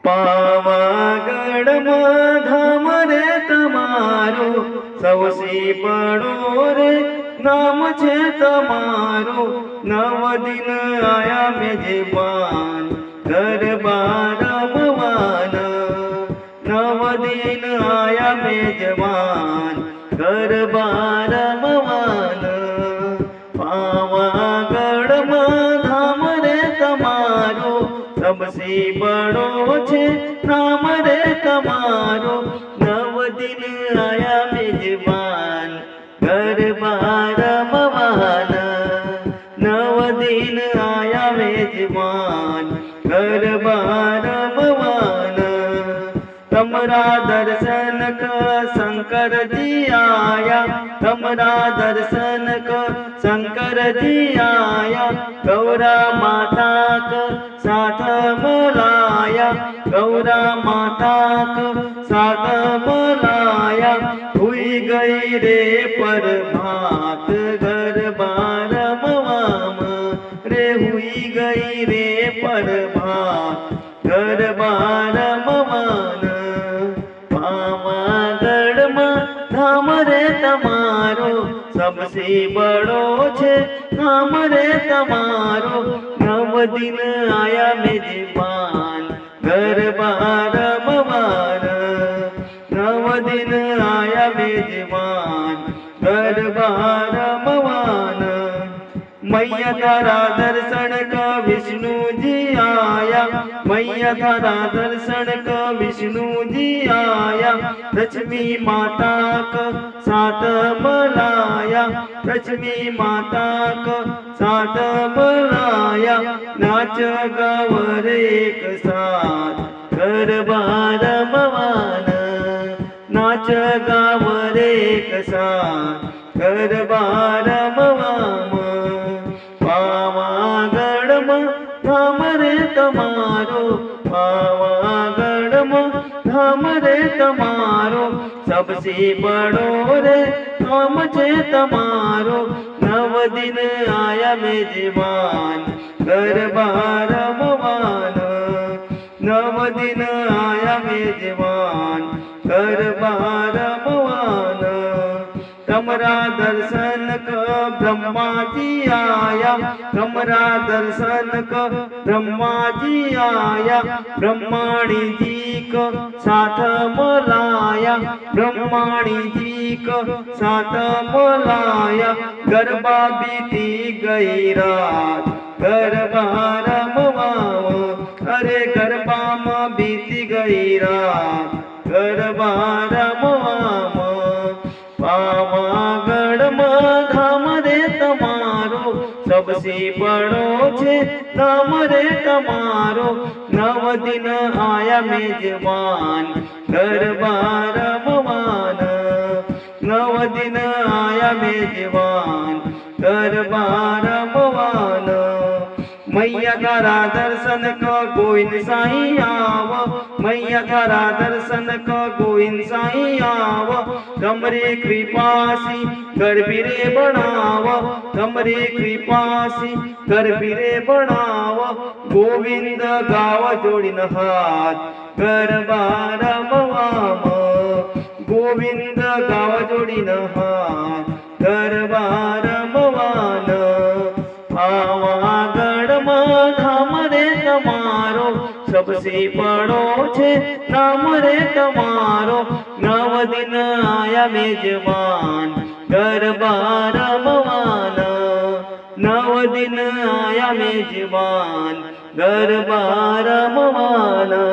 पावागढ़માં ધામ રે તમારું સૌથી બડો રે નામ છે તમારું। નવ દિન આયા મેજબાન ગરબા રમવાના। નવ દિન આયા મેજબાન ગરબા રમવાના। પાવાગઢમાં ધામ રે તમારું सबसे बड़ो छे नाम रे तमारो। नव दिन आया मेजबान गरबा रमवाना। नव दिन आया मेजबान गरबा रमवाना। तमरा दर्शन क शंकर जी आया। तमरा दर्शन क शंकर जी आया। गौरा माता क साथ मलाया। गौरा माता क साथ मलाया। हुई गई रे प्रभात गरबा रमवाम रे। हुई गई रे प्रभात गरबा रमवान। पावागढ़માં ધામ રે તમારો सबसे बड़ो छे नाम रे तमारो। नव दिन आया मेजबान गरबा रमवाना। नव दिन आया मेजबान गरबा रमवाना। मैया तारा दर्शन का विष्णु जी आया। मैया तारा दर्शन का विष्णु जी आया। लक्ष्मी माता का साथ मलाया। लक्ष्मी माता का साथ मलाया। नाच गावर एक साथ गरबा रमवाना। नाच गावर एक साथ गरबा रमवाना। पावागढ़માં ધામ રે તમારો। पावागढ़માં ધામ રે તમારો सबसे बड़ो रे नाम छे तमारो। नव दिन आया मेजबान गरबा रमवाना। नव दिन आया मेजबान गरबा रमवाना। तमरा दर्शन क ब्रह्मा जी आया। तमरा दर्शन क ब्रह्मा जी आया। ब्रह्माणी जी को साथ मलाया। ब्रह्माणी जी को साथ मलाया। गरबा बीती गई रात गरबा रमवाओ। अरे गरबा में बीती गई रात गरबा रमवाओ। पावागढ़માં ધામ રે તમારો सबसे बड़ो छे नाम रे तमारो। नव दिन आया मेजबान गरबा रमवाना। नव दिन आया मेजबान गरबा रमवाना। मैया तारा दर्शन क गोविंद साईं आव। मैया तारा दर्शन क गोविंद साईं आव। तमरी कृपासी गरबीरे बनाव। तमरी कृपासी गरबीरे बनाव। गोविंद गाव जोड़ीन हाथ गरबा रमवाम। गोविंद गाव जोड़ीन हाथ गरबा रमवाना। पावागढ़માં ધામ રે તમારો सबसे बड़ो छे नाम रे तमारो। नव दिन आया मेजबान गरबा रमवाना। नव दिन आया मेजबान गरबा रमवाना।